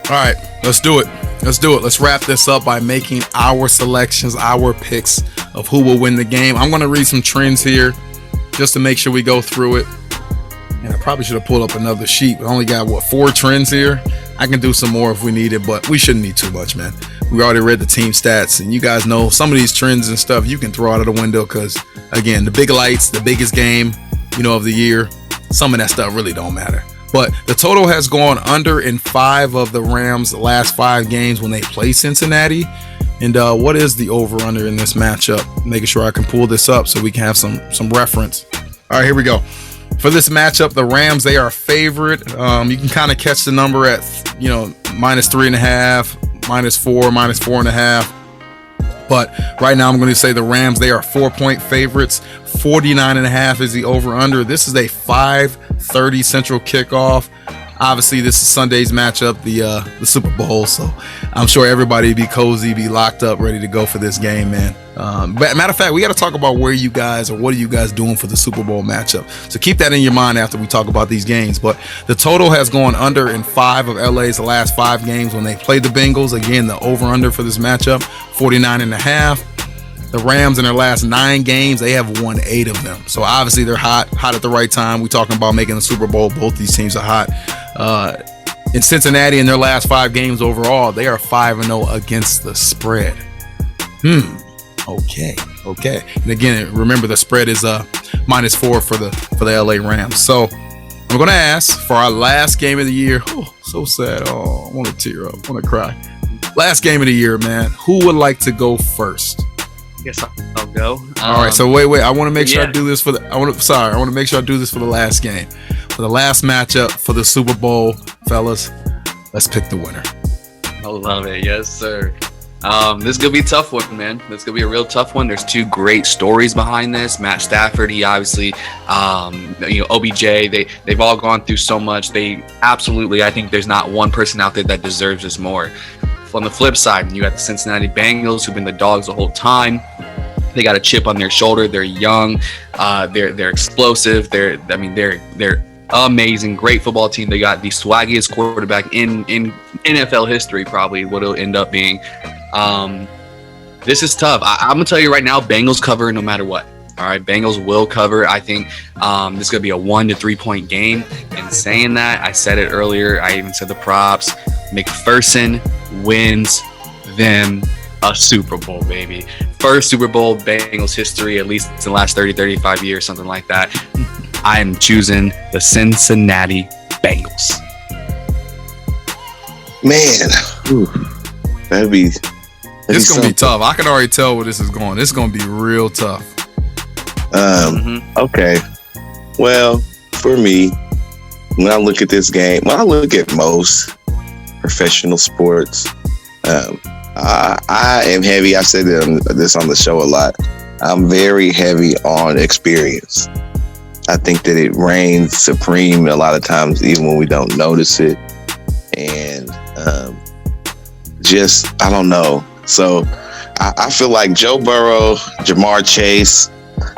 All right, let's do it. Let's wrap this up by making our selections, our picks of who will win the game. I'm going to read some trends here just to make sure we go through it. And I probably should have pulled up another sheet. We only got, 4 trends here? I can do some more if we need it, but we shouldn't need too much, man. We already read the team stats, and you guys know some of these trends and stuff you can throw out of the window because, again, the big lights, the biggest game, of the year, some of that stuff really don't matter. But the total has gone under in 5 of the Rams' last 5 games when they play Cincinnati. And what is the over-under in this matchup? Making sure I can pull this up so we can have some reference. All right, here we go. For this matchup, the Rams, they are a favorite. You can kind of catch the number at, -3.5, -4, -4.5. But right now I'm going to say the Rams, they are 4-point favorites. 49.5 is the over-under. This is a 5:30 Central kickoff. Obviously, this is Sunday's matchup, the Super Bowl. So I'm sure everybody be cozy, be locked up, ready to go for this game, man. But matter of fact, we got to talk about what are you guys doing for the Super Bowl matchup. So keep that in your mind after we talk about these games. But the total has gone under in 5 of LA's last 5 games when they played the Bengals. Again, the over-under for this matchup, 49.5. The Rams in their last 9 games, they have won 8 of them. So obviously they're hot at the right time. We're talking about making the Super Bowl. Both these teams are hot. In Cincinnati, in their last 5 games overall, they are 5-0 against the spread. Okay. And again, remember the spread is -4 for the LA Rams. So I'm going to ask for our last game of the year. Oh, so sad. Oh, I want to tear up. I want to cry. Last game of the year, man. Who would like to go first? Guess I'll go. All right. So wait. I want to make sure I do this for I want to make sure I do this for the last game, for the last matchup for the Super Bowl, fellas. Let's pick the winner. I love it. Yes, sir. This is gonna be a tough one, man. This is gonna be a real tough one. There's 2 great stories behind this. Matt Stafford, he obviously, OBJ. They've all gone through so much. They absolutely. I think there's not one person out there that deserves this more. On the flip side, you got the Cincinnati Bengals, who've been the dogs the whole time. They got a chip on their shoulder. They're young. They're explosive. They're amazing. Great football team. They got the swaggiest quarterback in NFL history, probably what it'll end up being. This is tough. I'm gonna tell you right now, Bengals cover no matter what. All right, Bengals will cover. I think this is gonna be a 1 to 3 point game. And saying that, I said it earlier. I even said the props. McPherson wins them a Super Bowl, baby. First Super Bowl Bengals history, at least in the last 30, 35 years, something like that. I am choosing the Cincinnati Bengals. Man, that'd be it's going to be tough. I can already tell where this is going. This is going to be real tough. Okay. Well, for me, when I look at this game, when I look at most professional sports, I am heavy. I said this on the show a lot. I'm very heavy on experience. I think that it reigns supreme a lot of times, even when we don't notice it. And I don't know. So I feel like Joe Burrow, Jamar Chase,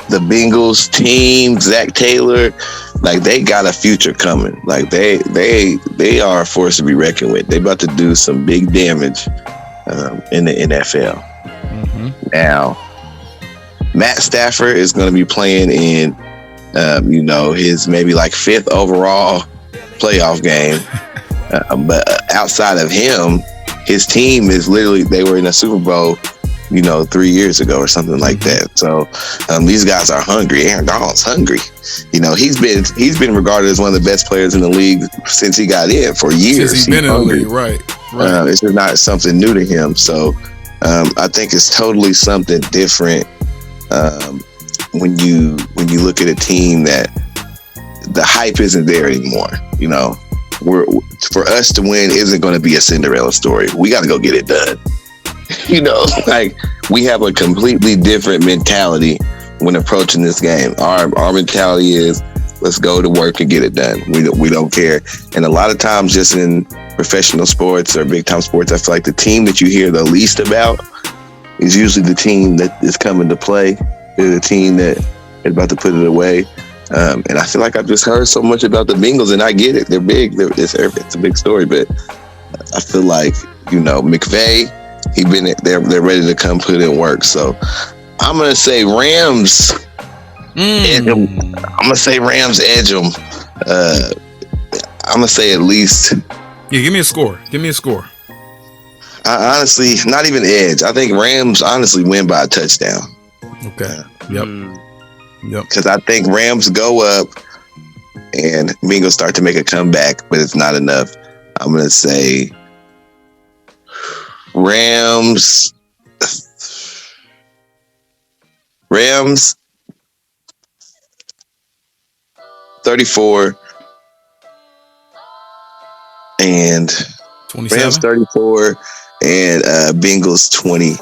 the Bengals team, Zach Taylor, like they got a future coming. Like they are a force to be reckoned with. They about to do some big damage in the NFL. Now, Matt Stafford is going to be playing in, his maybe like 5th overall playoff game. But outside of him, his team is literally, they were in a Super Bowl 3 years ago or something like that. So these guys are hungry. Aaron Donald's hungry. He's been regarded as one of the best players in the league since he got in for years. Since he's been in the league, right. It's just not something new to him. So I think it's totally something different when you look at a team that the hype isn't there anymore. For us to win isn't going to be a Cinderella story. We got to go get it done. Like we have a completely different mentality when approaching this game. Our mentality is let's go to work and get it done. We don't care. And a lot of times, just in professional sports or big time sports, I feel like the team that you hear the least about is usually the team that is coming to play. They're the team that is about to put it away. And I feel like I've just heard so much about the Bengals, and I get it. They're big. It's a big story, but I feel like, McVay, they're ready to come put in work. So I'm gonna say Rams. I'm gonna say Rams edge them. I'm gonna say at least. Yeah, give me a score. I honestly, not even edge. I think Rams honestly win by a touchdown. Okay. Yep. Because I think Rams go up and Bengals start to make a comeback, but it's not enough. I'm gonna say Rams 34 and 27? Rams 34 and Bengals 28.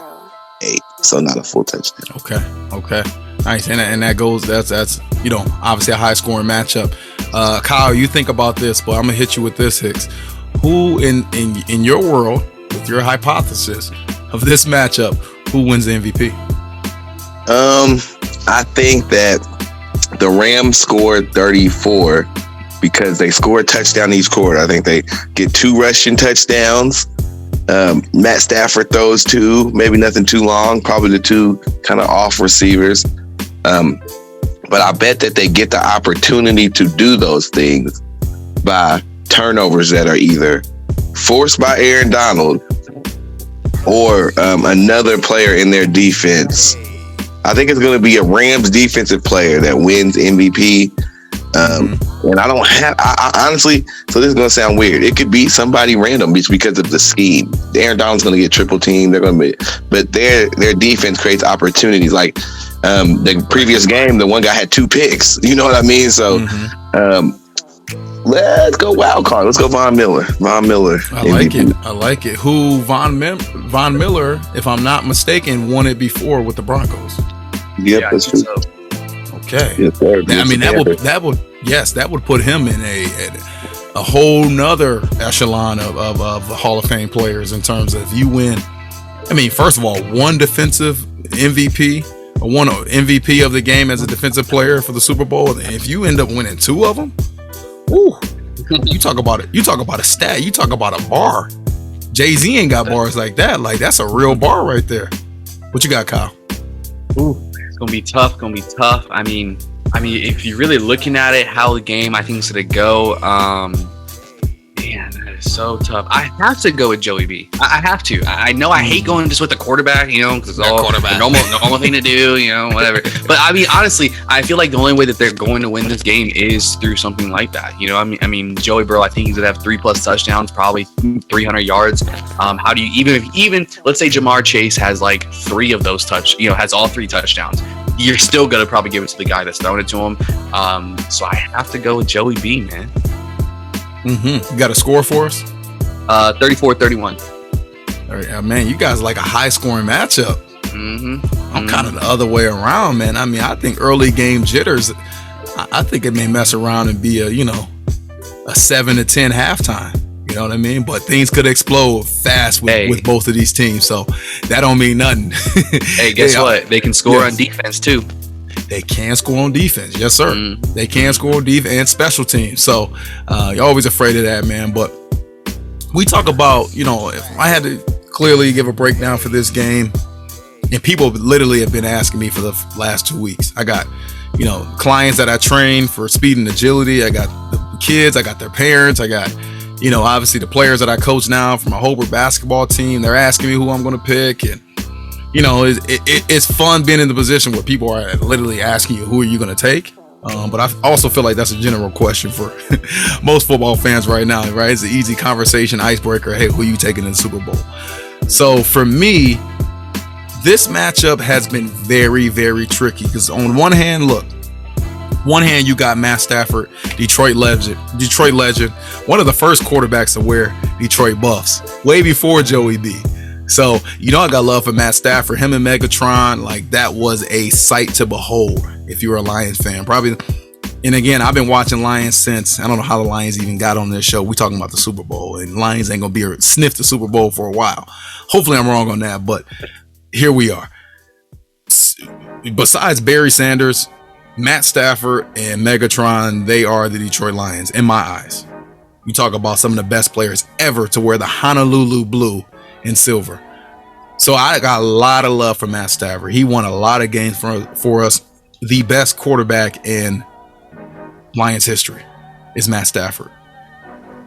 So not a full touchdown. Okay. Nice. And that goes, that's obviously a high scoring matchup. Kyle, you think about this, but I'm gonna hit you with this, Hicks. Who in your world, with your hypothesis of this matchup, who wins the MVP? I think that the Rams scored 34 because they score a touchdown each quarter. I think they get 2 rushing touchdowns. Matt Stafford throws 2, maybe nothing too long, probably the 2 kind of off receivers. But I bet that they get the opportunity to do those things by turnovers that are either forced by Aaron Donald or another player in their defense. I think it's going to be a Rams defensive player that wins MVP. And I honestly, so this is going to sound weird. It could be somebody random just because of the scheme. Aaron Donald's going to get triple teamed. But their defense creates opportunities. Like the previous game, the one guy had 2 picks. You know what I mean? So let's go wild card. Let's go Von Miller. I like it. Who Von Miller, if I'm not mistaken, won it before with the Broncos. Yep, Yeah, that's true. so. Okay. Yes, sir. I mean, that would put him in a whole nother echelon of Hall of Fame players in terms of if you win. I mean, first of all, one defensive MVP, one MVP of the game as a defensive player for the Super Bowl, and if you end up winning 2 of them, ooh, you talk about it. You talk about a stat. You talk about a bar. Jay-Z ain't got bars like that. Like, that's a real bar right there. What you got, Kyle? Ooh, it's gonna be tough. I mean, if you're really looking at it, how the game I think is gonna go, man, that is so tough. I have to go with Joey B. I have to. I know I hate going just with the quarterback, because it's all the normal thing to do, whatever. But I mean, honestly, I feel like the only way that they're going to win this game is through something like that. I mean, Joey Burrow, I think he's gonna have 3+ touchdowns, probably 300 yards. How do you even let's say Jamar Chase has like 3 of those has all 3 touchdowns? You're still gonna probably give it to the guy that's throwing it to him. So I have to go with Joey B, man. You got a score for us? 34-31. All right, man, you guys like a high scoring matchup. I'm kind of the other way around, man. I mean, I think early game jitters, I think it may mess around and be a 7-10 halftime. You know what I mean? But things could explode fast with both of these teams. So that don't mean nothing. Hey, guess what? They can score on defense too. They can score on defense. Yes, sir. They can score on defense and special teams. So you're always afraid of that, man. But we talk about, if I had to clearly give a breakdown for this game, and people literally have been asking me for the last 2 weeks. I got, clients that I train for speed and agility. I got the kids. I got their parents. I got, obviously the players that I coach now from my Hobart basketball team. They're asking me who I'm going to pick. And, it's fun being in the position where people are literally asking you, who are you going to take? But I also feel like that's a general question for most football fans right now, right? It's an easy conversation, icebreaker. Hey, who are you taking in the Super Bowl? So for me, this matchup has been very, very tricky because on one hand, you got Matt Stafford, Detroit legend, one of the first quarterbacks to wear Detroit buffs, way before Joey B. So, I got love for Matt Stafford, him and Megatron, like that was a sight to behold if you were a Lions fan. Probably, and again, I've been watching Lions since, I don't know how the Lions even got on this show. We talking about the Super Bowl, and Lions ain't going to sniff the Super Bowl for a while. Hopefully I'm wrong on that, but here we are. Besides Barry Sanders, Matt Stafford, and Megatron, they are the Detroit Lions in my eyes. You talk about some of the best players ever to wear the Honolulu blue and silver. So I got a lot of love for Matt Stafford. He won a lot of games for us. The best quarterback in Lions history is Matt Stafford.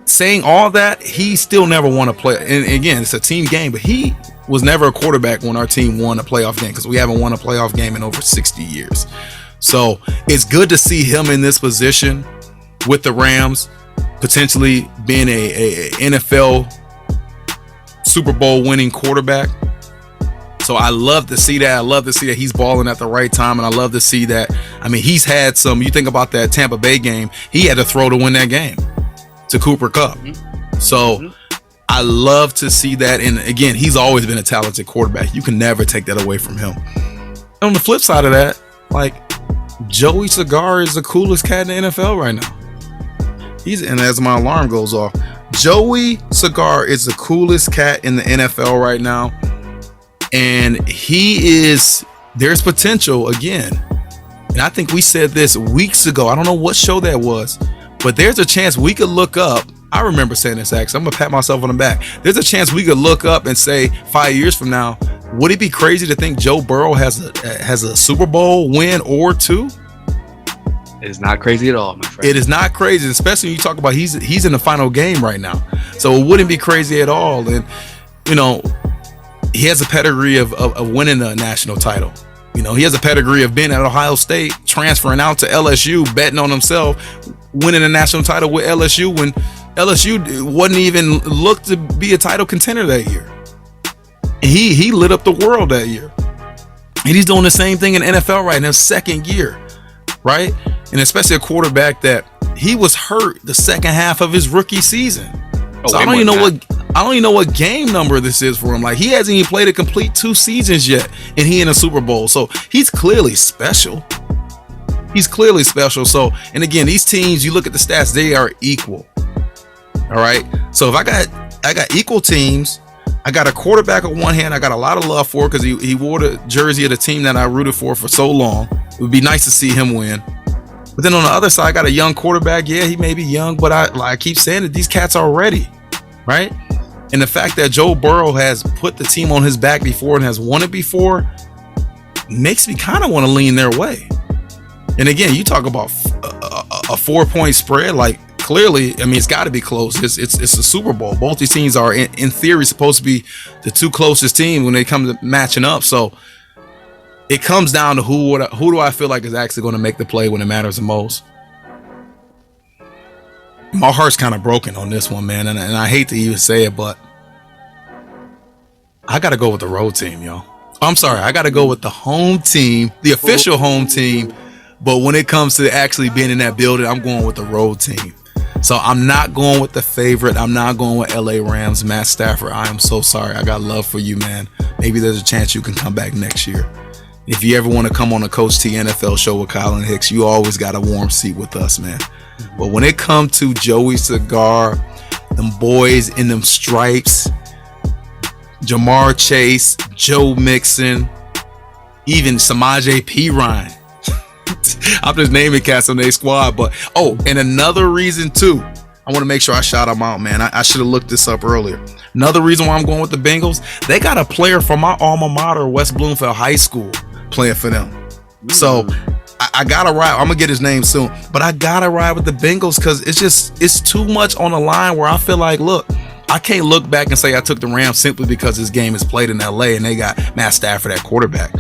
Saying all that, he still never won a play. And again, it's a team game, but he was never a quarterback when our team won a playoff game, because we haven't won a playoff game in over 60 years. So it's good to see him in this position with the Rams, potentially being a NFL Super Bowl winning quarterback. So I love to see that. I love to see that he's balling at the right time. And I love to see that. I mean, he's had some, you think about that Tampa Bay game, he had to throw to win that game to Cooper Kupp. So I love to see that. And again, he's always been a talented quarterback. You can never take that away from him. And on the flip side of that, like, Joey Cigar is the coolest cat in the NFL right now. And as my alarm goes off, Joey Cigar is the coolest cat in the NFL right now. And there's potential again. And I think we said this weeks ago. I don't know what show that was, but there's a chance we could look up. I remember saying this, actually. I'm going to pat myself on the back. There's a chance we could look up and say 5 years from now, would it be crazy to think Joe Burrow has a Super Bowl win or two? It's not crazy at all, my friend. It is not crazy, especially when you talk about he's in the final game right now. So it wouldn't be crazy at all. And, you know, he has a pedigree of winning a national title. You know, he has a pedigree of being at Ohio State, transferring out to LSU, betting on himself, winning a national title with LSU when LSU wasn't even looked to be a title contender that year. He lit up the world that year. And he's doing the same thing in NFL right now, second year, right? And especially a quarterback that he was hurt the second half of his rookie season. So I don't even know what game number this is for him. Like, he hasn't even played a complete 2 seasons yet, and he in a Super Bowl. So he's clearly special. So, and again, these teams, you look at the stats, they are equal. All right. So if I got equal teams, I got a quarterback on one hand I got a lot of love for, because he wore the jersey of the team that I rooted for so long. It would be nice to see him win. But then on the other side, I got a young quarterback. Yeah, he may be young, but I keep saying that these cats are ready, right? And the fact that Joe Burrow has put the team on his back before and has won it before makes me kind of want to lean their way. And again, you talk about a 4-point spread. Like, clearly, I mean, it's got to be close. It's a Super Bowl. Both these teams are, in theory, supposed to be the 2 closest teams when they come to matching up. So it comes down to who do I feel like is actually going to make the play when it matters the most. My heart's kind of broken on this one, man, and I hate to even say it, but I got to go with the road team, yo. I'm sorry, I got to go with the home team, the official home team, but when it comes to actually being in that building, I'm going with the road team. So I'm not going with the favorite. I'm not going with LA Rams, Matt Stafford. I am so sorry. I got love for you, man. Maybe there's a chance you can come back next year. If you ever want to come on a Coach T NFL show with Kyle and Hicks, you always got a warm seat with us, man. But when it comes to Joey Cigar, them boys in them stripes, Jamar Chase, Joe Mixon, even Samaje Perine. I'm just naming cats on their squad. But, and another reason, too, I want to make sure I shout them out, man. I should have looked this up earlier. Another reason why I'm going with the Bengals, they got a player from my alma mater, West Bloomfield High School, playing for them. So I gotta ride. I'm gonna get his name soon, but I gotta ride with the Bengals because it's too much on the line where I feel like, look, I can't look back and say I took the Rams simply because this game is played in LA and they got Matt Stafford at quarterback.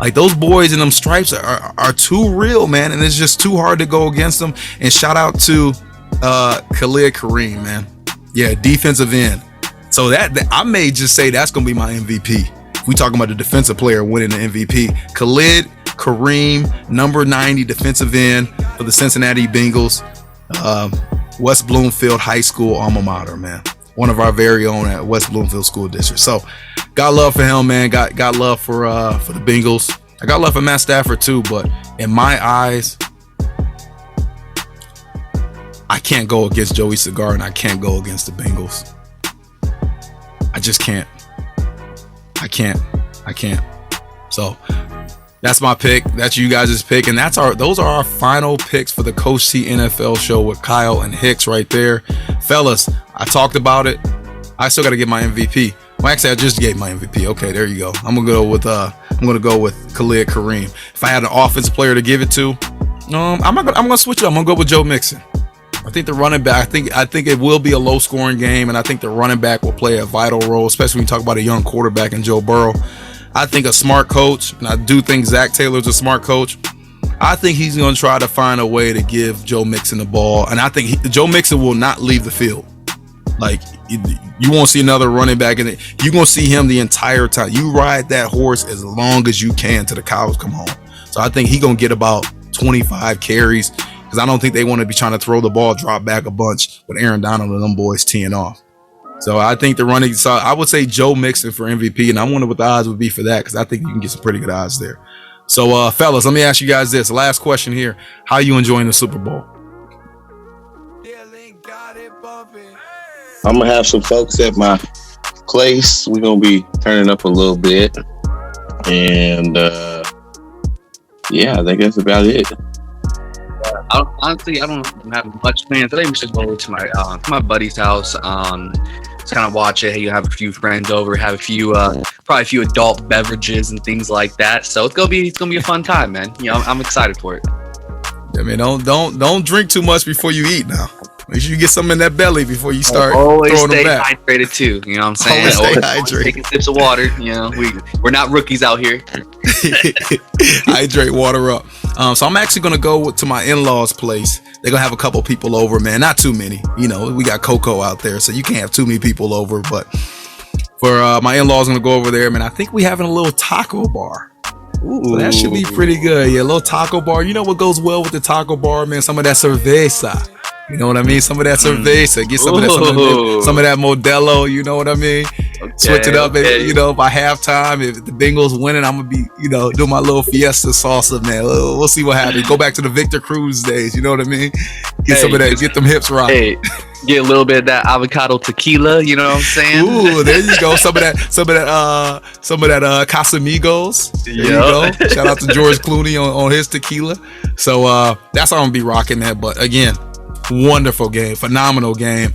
Like, those boys in them stripes are too real, man, and it's just too hard to go against them. And shout out to Khalid Kareem, man. Yeah, defensive end. So that I may just say that's gonna be my MVP. We talking about the defensive player winning the MVP. Khalid Kareem, number 90 defensive end for the Cincinnati Bengals, West Bloomfield High School alma mater, man. One of our very own at West Bloomfield School District. So got love for him, man. Got love for the Bengals. I got love for Matt Stafford too, but in my eyes, I can't go against Joey Cigar and I can't go against the Bengals. I just can't. I can't. So That's my pick. That's you guys' pick. And those are our final picks for the Coach T NFL show with Kyle and Hicks right there. Fellas, I talked about it. I still got to get my MVP. Well, actually, I just gave my MVP. Okay, there you go. I'm gonna go with Khalid Kareem. If I had an offensive player to give it to, I'm gonna switch it up. I'm gonna go with Joe Mixon. I think the running back. I think it will be a low scoring game, and I think the running back will play a vital role, especially when you talk about a young quarterback in Joe Burrow. I think a smart coach, and I do think Zach Taylor's a smart coach. I think he's going to try to find a way to give Joe Mixon the ball, and I think Joe Mixon will not leave the field. Like, you won't see another running back in it. You're going to see him the entire time. You ride that horse as long as you can till the cows come home. So I think he's going to get about 25 carries, because I don't think they want to be trying to throw the ball, drop back a bunch with Aaron Donald and them boys teeing off. So I think I would say Joe Mixon for MVP, and I wonder what the odds would be for that, because I think you can get some pretty good odds there. So, fellas, let me ask you guys this. Last question here. How are you enjoying the Super Bowl? I'm going to have some folks at my place. We're going to be turning up a little bit. And, I think that's about it. Honestly, I don't have much plans. I think we should go over to my buddy's house. Just kind of watch it. You have a few friends over, have a few, probably a few adult beverages and things like that. So it's gonna be a fun time, man. I'm excited for it. I mean, don't drink too much before you eat now. Make sure you get something in that belly before you start always throwing stay them back. Hydrated too. You know what I'm saying? Always stay always hydrated. Taking sips of water. We're not rookies out here. Hydrate, water up. So I'm actually gonna go to my in-laws' place. They're gonna have a couple people over, man. Not too many. We got Coco out there, so you can't have too many people over. But for my in-laws, gonna go over there, man. I think we having a little taco bar. Ooh, so that should be pretty good. Yeah, a little taco bar. You know what goes well with the taco bar, man? Some of that cerveza. You know what I mean? Some of that cerveza. Get some of that Modelo. You know what I mean? Okay, switch it up. Okay. By halftime, if the Bengals winning, I'm gonna be, do my little fiesta salsa, man. We'll see what happens. Go back to the Victor Cruz days. You know what I mean? Get some of that. Get them hips rocking. Get a little bit of that avocado tequila. You know what I'm saying? Ooh, there you go. Some of that Casamigos. There you go. Shout out to George Clooney on his tequila. So that's how I'm gonna be rocking that. But again, wonderful game, phenomenal game.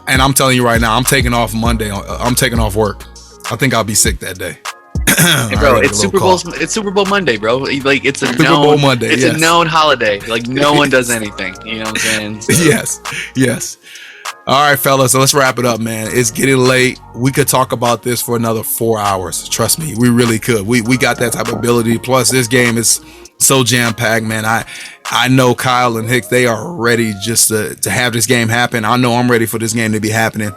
And I'm telling you right now, I'm taking off Monday. I'm taking off work. I think I'll be sick that day. Hey, bro, it's Super Bowl. It's Super Bowl Monday, bro. Like it's a Super Bowl Monday. It's a known holiday. Like no one does anything. You know what I'm saying? So. Yes. All right, fellas. So let's wrap it up, man. It's getting late. We could talk about this for another 4 hours. Trust me, we really could. We got that type of ability. Plus, this game is so jam-packed, man. I know Kyle and Hicks, they are ready just to have this game happen. I know I'm ready for this game to be happening.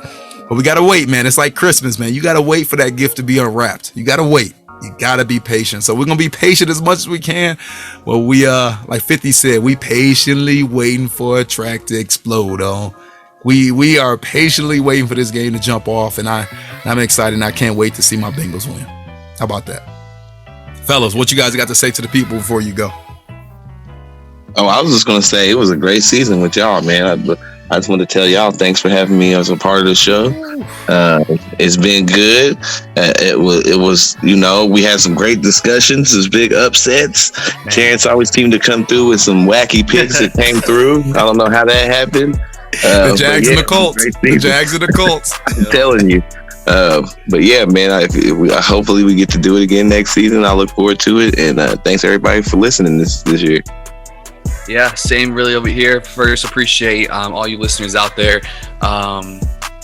But we got to wait, man. It's like Christmas, man. You got to wait for that gift to be unwrapped. You got to wait. You got to be patient. So we're going to be patient as much as we can. Well, we, like 50 said, we patiently waiting for a track to explode on. We are patiently waiting for this game to jump off. And I'm excited, and I can't wait to see my Bengals win. How about that? Fellas, what you guys got to say to the people before you go? Oh, I was just going to say it was a great season with y'all, man. I just want to tell y'all thanks for having me as a part of the show. It's been good. It was, we had some great discussions, some big upsets. Man. Terrence always seemed to come through with some wacky picks that came through. I don't know how that happened. The Jags and the Colts. The Jags and the Colts. I'm telling you. But yeah, man, hopefully we get to do it again next season. I look forward to it. And thanks everybody for listening this year. Yeah, same really over here. First, appreciate all you listeners out there.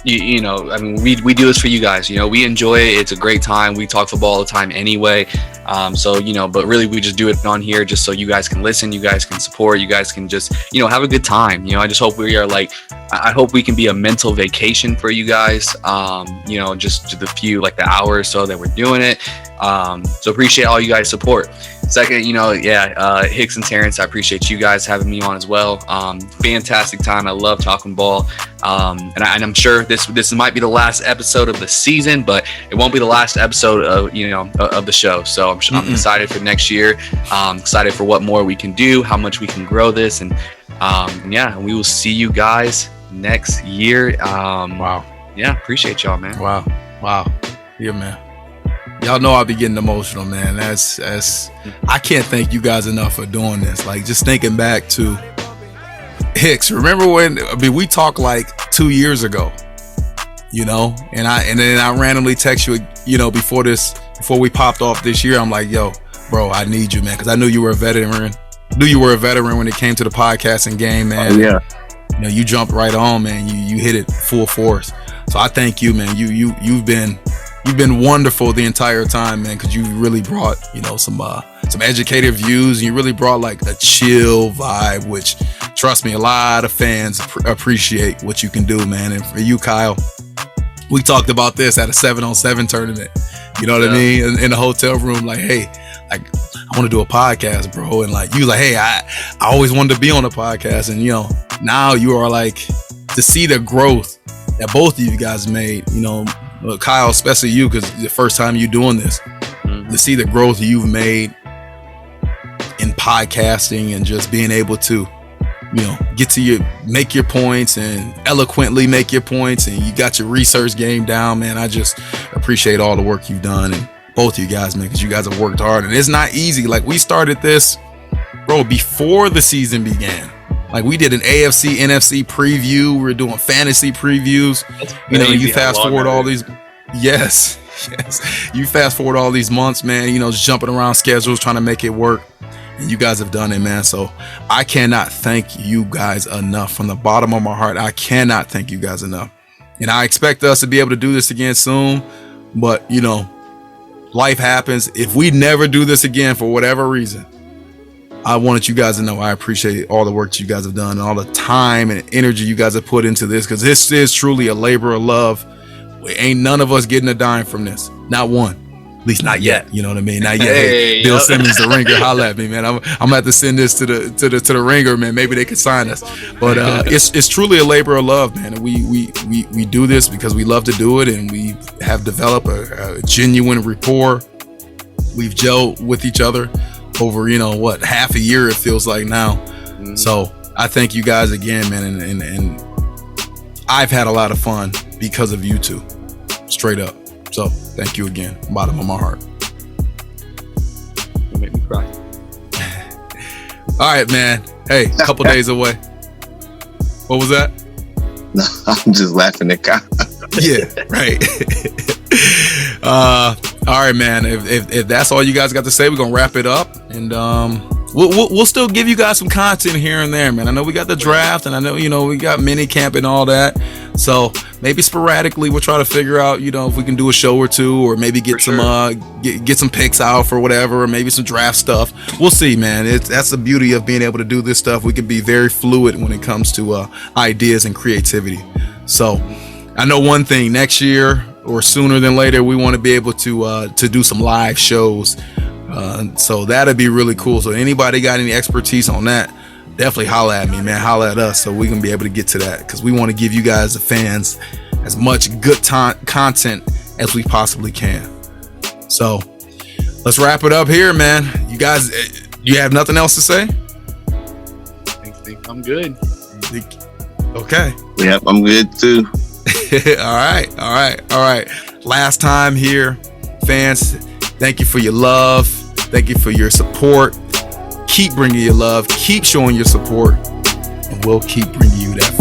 We do this for you guys. We enjoy it. It's a great time. We talk football all the time anyway. But really we just do it on here just so you guys can listen, you guys can support, you guys can just, have a good time. I just hope I hope we can be a mental vacation for you guys. Just the few, like the hour or so that we're doing it. So appreciate all you guys' support. Second, Hicks and Terrence, I appreciate you guys having me on as well. Fantastic time. I love talking ball. And I'm sure this might be the last episode of the season, but it won't be the last episode of the show. So I'm excited for next year. Excited for what more we can do, how much we can grow this, and we will see you guys next year. Wow. Yeah, appreciate y'all, man. Wow. Yeah, man. Y'all know I'll be getting emotional, man. That's I can't thank you guys enough for doing this. Like, just thinking back to Hicks. Remember when we talked like 2 years ago, and then I randomly text you, before we popped off this year. I'm like, yo, bro, I need you, man, because I knew you were a veteran. Knew you were a veteran when it came to the podcasting game, man. Yeah. You jumped right on, man. You hit it full force. So I thank you, man. You've been wonderful the entire time, man, because you really brought, some educated views, and you really brought like a chill vibe, which, trust me, a lot of fans appreciate what you can do, man. And for you, Kyle, we talked about this at a 7-on-7 tournament. You know what I mean? In the hotel room, like, hey, like, I want to do a podcast, bro. And like, you was like, hey, I always wanted to be on a podcast. And, now you are like, to see the growth that both of you guys made, Kyle, especially you, because the first time you doing this, to see the growth you've made in podcasting and just being able to, make your points and eloquently make your points, and you got your research game down, man. I just appreciate all the work you've done, and both of you guys, man, because you guys have worked hard, and it's not easy. Like, we started this, bro, before the season began. Like, we did an AFC, NFC preview. We were doing fantasy previews. You fast forward all these. Yes. You fast forward all these months, man, just jumping around schedules, trying to make it work. And you guys have done it, man. So I cannot thank you guys enough. From the bottom of my heart, I cannot thank you guys enough. And I expect us to be able to do this again soon. But, life happens. If we never do this again for whatever reason, I wanted you guys to know I appreciate all the work that you guys have done and all the time and energy you guys have put into this, because this is truly a labor of love. Ain't none of us getting a dime from this. Not one. At least not yet. You know what I mean? Not yet. Hey, Bill Simmons, the Ringer, holla at me, man. I'm gonna have to send this to the Ringer, man. Maybe they could sign us. But it's truly a labor of love, man. And we do this because we love to do it, and we have developed a genuine rapport. We've gelled with each other over, half a year it feels like now. Mm-hmm. So I thank you guys again, man, and I've had a lot of fun because of you two, straight up. So thank you again, bottom of my heart. You make me cry. All right, man. Hey, a couple days away. What was that? No, I'm just laughing at Kyle. Yeah, right. All right, man. If that's all you guys got to say, we're gonna wrap it up, and we'll still give you guys some content here and there, man. I know we got the draft, and I know we got mini camp and all that. So maybe sporadically we'll try to figure out if we can do a show or two, or maybe get some picks out for whatever, or maybe some draft stuff. We'll see, man. That's the beauty of being able to do this stuff. We can be very fluid when it comes to ideas and creativity. So I know one thing: next year or sooner than later, we want to be able to do some live shows. So that'd be really cool. So anybody got any expertise on that, definitely holla at me, man. Holla at us so we can be able to get to that, because we want to give you guys, the fans, as much good content as we possibly can. So let's wrap it up here, man. You guys, you have nothing else to say? I think I'm good. Okay. Yep, I'm good too. All right. Last time here, fans. Thank you for your love. Thank you for your support. Keep bringing your love. Keep showing your support. And we'll keep bringing you that